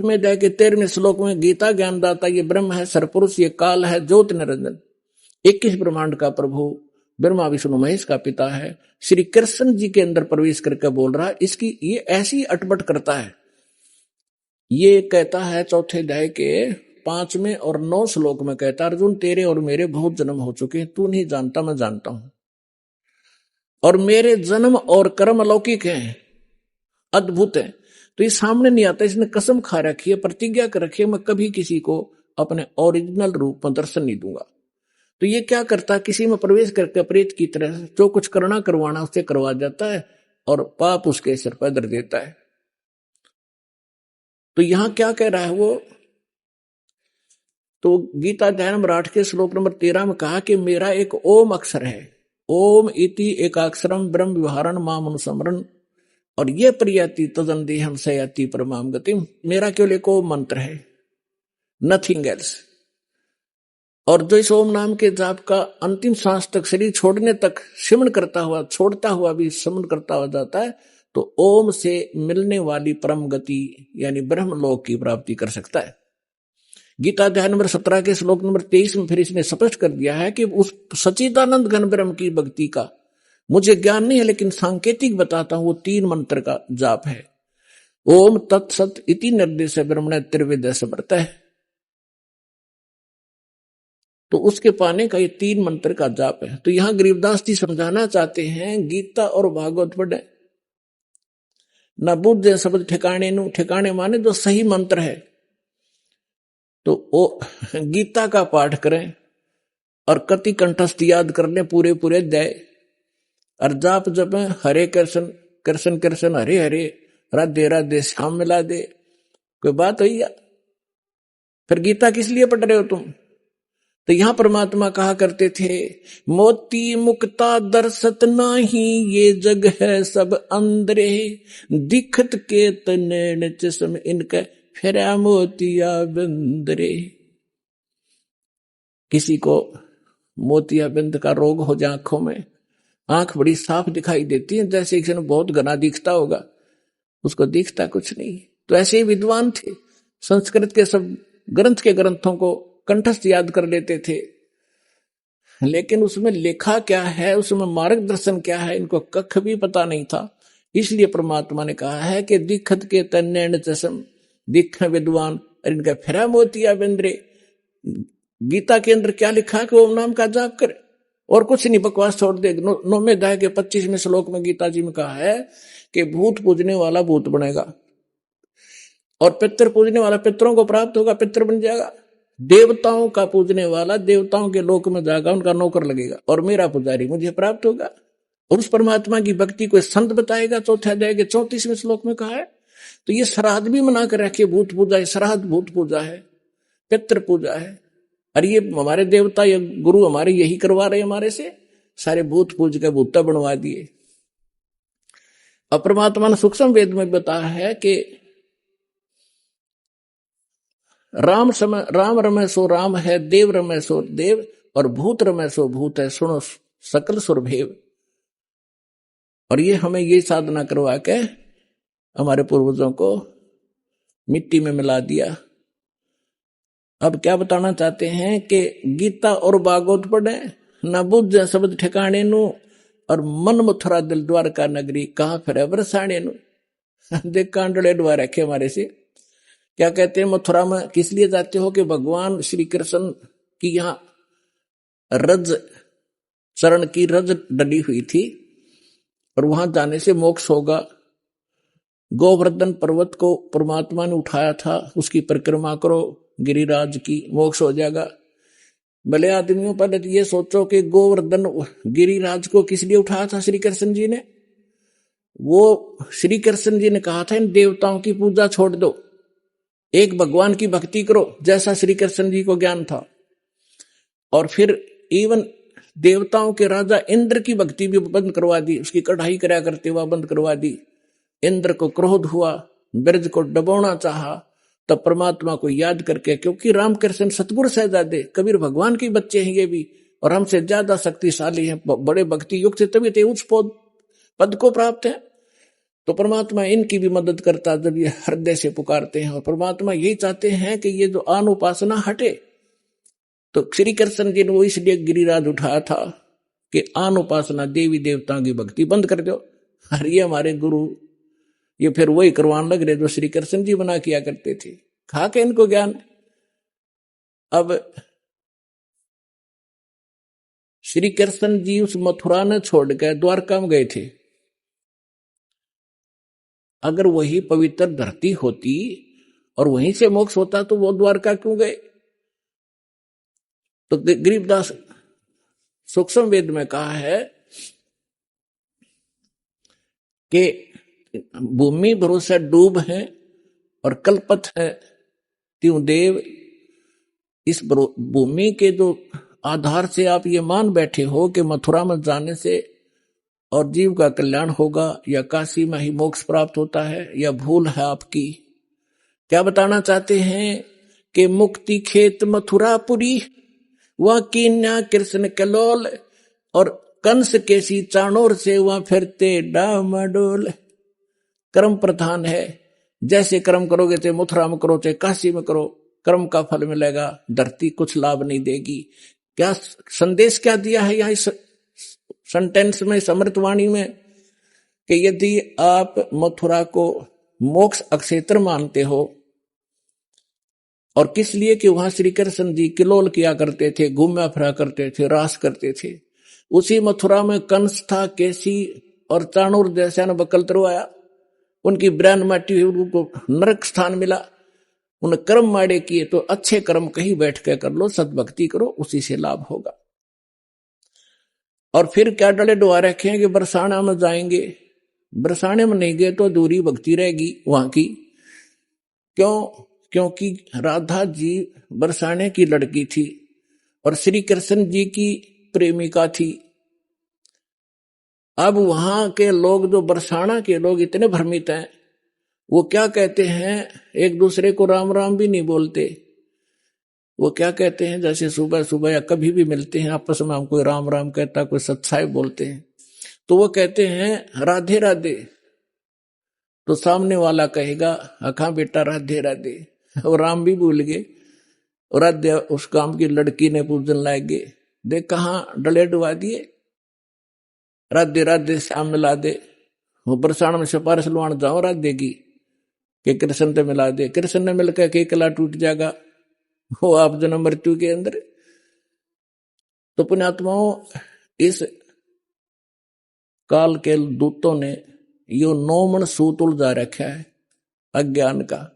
में जाके 13वें श्लोक में गीता ज्ञानदाता ये ब्रह्म है, सरपुरुष ये काल है, ज्योति निरंजन, 21 ब्रह्मांड का प्रभु, ब्रह्मा विष्णु महेश का पिता है, श्री कृष्ण जी के अंदर प्रवेश करके बोल रहा है। इसकी ये ऐसी अटपट करता है। ये कहता है चौथे अध्याय के 5वें और 9 श्लोक में कहता, अर्जुन तेरे और मेरे बहुत जन्म हो चुके हैं, तू नहीं जानता मैं जानता हूं, और मेरे जन्म और कर्म अलौकिक हैं, अद्भुत है। तो ये सामने नहीं आता, इसने कसम खा रखी है, प्रतिज्ञा कर रखी है, मैं कभी किसी को अपने ओरिजिनल रूप में दर्शन नहीं दूंगा। तो ये क्या करता है, किसी में प्रवेश करके प्रेत की तरह जो कुछ करना करवाना उससे करवा जाता है और पाप उसके सिर पर धर देता है। तो यहां क्या कह रहा है वो, तो गीता अध्याय नंबर 8 के श्लोक नंबर 13 में कहा कि मेरा एक ओम अक्षर है, ओम इति एकाक्षरम ब्रह्म विहारण माम अनुसमरण, और ये प्रियति तदन देहम सयाति परमाम गतिम, मेरा केवल एक ओम मंत्र है, नथिंग एल्स। और जो इस ओम नाम के जाप का अंतिम सांस तक, शरीर छोड़ने तक सिमरण करता हुआ, छोड़ता हुआ भी सिमरण करता हुआ जाता है, तो ओम से मिलने वाली परम गति यानी ब्रह्म लोक की प्राप्ति कर सकता है। गीता अध्याय नंबर 17 के श्लोक नंबर 23 में फिर इसने स्पष्ट कर दिया है कि उस सच्चिदानंद घन ब्रह्म की भक्ति का मुझे ज्ञान नहीं है, लेकिन सांकेतिक बताता हूं, वो 3 मंत्र का जाप है। ओम तत्सत इति निर्देश ब्रह्मण त्रिवेद समर्थ है। तो उसके पाने का ये 3 मंत्र का जाप है। तो यहां गरीबदास जी समझाना चाहते हैं, गीता और भागवत पढ़े न बुद्ध शब्द ठिकाने नु, ठिकाने माने जो सही मंत्र है। तो वो गीता का पाठ करें और कति कंठस्थ याद कर ले पूरे पूरे अध्याय, और जाप जब हरे कृष्ण कृष्ण कृष्ण हरे हरे राधे राधे श्याम मिला दे, कोई बात हुई या? फिर गीता किस लिए पढ़ रहे हो तुम? तो यहां परमात्मा कहा करते थे, मोती मुक्ता दर्शत नाही, ये जग है सब अंदरे, दिखत के तनैन चश्म इनके फेरा मोतिया बिंदरे। किसी को मोतिया बिंद का रोग हो जाए आंखों में, आंख बड़ी साफ दिखाई देती है, जैसे किसी ने बहुत घना दिखता होगा, उसको दिखता कुछ नहीं। तो ऐसे ही विद्वान थे, संस्कृत के सब ग्रंथ के ग्रंथों को कंठस्थ याद कर लेते थे, लेकिन उसमें लिखा क्या है, उसमें मार्गदर्शन क्या है, इनको कख भी पता नहीं था। इसलिए परमात्मा ने कहा है कि दिखत के तन्नैन चश्म, दिख विद्वान और इनका फिरा मोतिया बिंद्रे। गीता के अंदर क्या लिखा है कि ओम नाम का जाप करे और कुछ नहीं, बकवास छोड़ दे। 9वें अध्याय के 25वें श्लोक में गीता जी में कहा है कि भूत पूजने वाला भूत बनेगा, और पितर पूजने वाला पितरों को प्राप्त होगा, पितर बन जाएगा। देवताओं का पूजने वाला देवताओं के लोक में जाएगा, उनका नौकर लगेगा, और मेरा पुजारी मुझे प्राप्त होगा। और उस परमात्मा की भक्ति को संत बताएगा। चौथे अध्याय के 34वें श्लोक में कहा है। तो ये श्राद्ध भी मना कर रखे, भूत पूजा है, श्राद्ध भूत पूजा है, पितृ पूजा है। और ये हमारे देवता या गुरु हमारे यही करवा रहे हमारे से, सारे भूत पूज के भूता बनवा दिए। अब परमात्मा ने सूक्ष्म वेद में बताया है कि राम रमे सो राम है, देव रमे सो देव, और भूत रमे सो भूत है, सुनो सकल सुरभेव। और ये हमें ये साधना करवा के हमारे पूर्वजों को मिट्टी में मिला दिया। अब क्या बताना चाहते हैं कि गीता और भागवत पढ़े, न बुद्ध शब्द ठिकाने नु, और मन मथुरा दिल द्वारका नगरी, कहा फिर बरसाने नु। देख कांडले द्वार रखे हमारे से। क्या कहते हैं, मथुरा में किस लिए जाते हो कि भगवान श्री कृष्ण की यहाँ रज चरण की रज डली हुई थी, और वहां जाने से मोक्ष होगा। गोवर्धन पर्वत को परमात्मा ने उठाया था, उसकी परिक्रमा करो गिरिराज की, मोक्ष हो जाएगा। भले आदमियों, पहले तो ये सोचो कि गोवर्धन गिरिराज को किस लिए उठाया था श्री कृष्ण जी ने? वो श्री कृष्ण जी ने कहा था इन देवताओं की पूजा छोड़ दो, एक भगवान की भक्ति करो, जैसा श्री कृष्ण जी को ज्ञान था। और फिर इवन देवताओं के राजा इंद्र की भक्ति भी बंद करवा दी, उसकी कढ़ाई कराया करते हुआ बंद करवा दी। इंद्र को क्रोध हुआ, ब्रज को डबोना चाहा, तब परमात्मा को याद करके, क्योंकि रामकृष्ण सतगुरु सहजादे कबीर भगवान के बच्चे हैं ये भी, और हमसे ज्यादा शक्तिशाली हैं, बड़े भक्ति युक्त से, तभी ते उच्च पद को प्राप्त है। तो परमात्मा इनकी भी मदद करता जब ये हृदय से पुकारते हैं। और परमात्मा यही चाहते हैं कि ये जो आन उपासना हटे। तो श्री कृष्ण जी ने वो इसलिए गिरिराज उठाया था कि आन उपासना देवी देवताओं की भक्ति बंद कर दो। और ये हमारे गुरु ये फिर वही करवाने लग रहे जो श्री कृष्ण जी बना किया करते थे, खा के इनको ज्ञान। अब श्री कृष्ण जी उस मथुरा ने छोड़कर द्वारका में गए थे। अगर वही पवित्र धरती होती और वहीं से मोक्ष होता तो वो द्वारका क्यों गए? तो गरीबदास सूक्ष्म वेद में कहा है कि भूमि भरोसा डूब है और कल्पत है त्यों देव। इस भूमि के जो आधार से आप ये मान बैठे हो कि मथुरा में जाने से और जीव का कल्याण होगा या काशी में ही मोक्ष प्राप्त होता है, या भूल है आपकी। क्या बताना चाहते हैं कि मुक्ति खेत मथुरापुरी वह कीन्या कृष्ण कलोल और कंस केसी चाणोर से वह फिरते डामाडोल। कर्म प्रधान है, जैसे कर्म करोगे चाहे मथुरा में करो चाहे काशी में करो, कर्म का फल मिलेगा, धरती कुछ लाभ नहीं देगी। क्या संदेश क्या दिया है यहाँ इस सेंटेंस में, समृतवाणी में, कि यदि आप मथुरा को मोक्ष अक्षेत्र मानते हो, और किस लिए कि वहां श्री कृष्ण जी किलोल किया करते थे, घूमा फिरा करते थे, रास करते थे। उसी मथुरा में कंस था, केसी और चाणूर जैसा ने बकल तरवाया, उनकी ब्रांड माटी हुई, उनको नरक स्थान मिला। उन कर्म माड़े किए तो अच्छे कर्म कहीं बैठ के कर लो, सद्भक्ति करो, उसी से लाभ होगा। और फिर क्या डले डुआ रखे हैं कि बरसाना में जाएंगे, बरसाने में नहीं गए तो दूरी भक्ति रहेगी वहां की। क्यों? क्योंकि राधा जी बरसाने की लड़की थी और श्री कृष्ण जी की प्रेमिका थी। अब वहां के लोग, जो बरसाना के लोग इतने भ्रमित हैं, वो क्या कहते हैं, एक दूसरे को राम राम भी नहीं बोलते। वो क्या कहते हैं, जैसे सुबह सुबह या कभी भी मिलते हैं आपस में, हम कोई राम राम कहता, कोई सत्साई बोलते हैं, तो वो कहते हैं राधे राधे। तो सामने वाला कहेगा अखा बेटा राधे राधे, और राम भी भूल गए, और राधे उस काम की लड़की ने पूजन लाएंगे, देख कहाँ डले डुबा दिए। राधे राधे श्याम मिला दे, वो बरसाना में सिफारिश लुआन जाओ राधे की कि कृष्ण से मिला दे, कृष्ण ने मिलकर के कला टूट जाएगा, वो आप जन्म मृत्यु के अंदर। तो पुण्यात्माओं, इस काल के दूतों ने यो नौमन सूत उलझा रखा है अज्ञान का।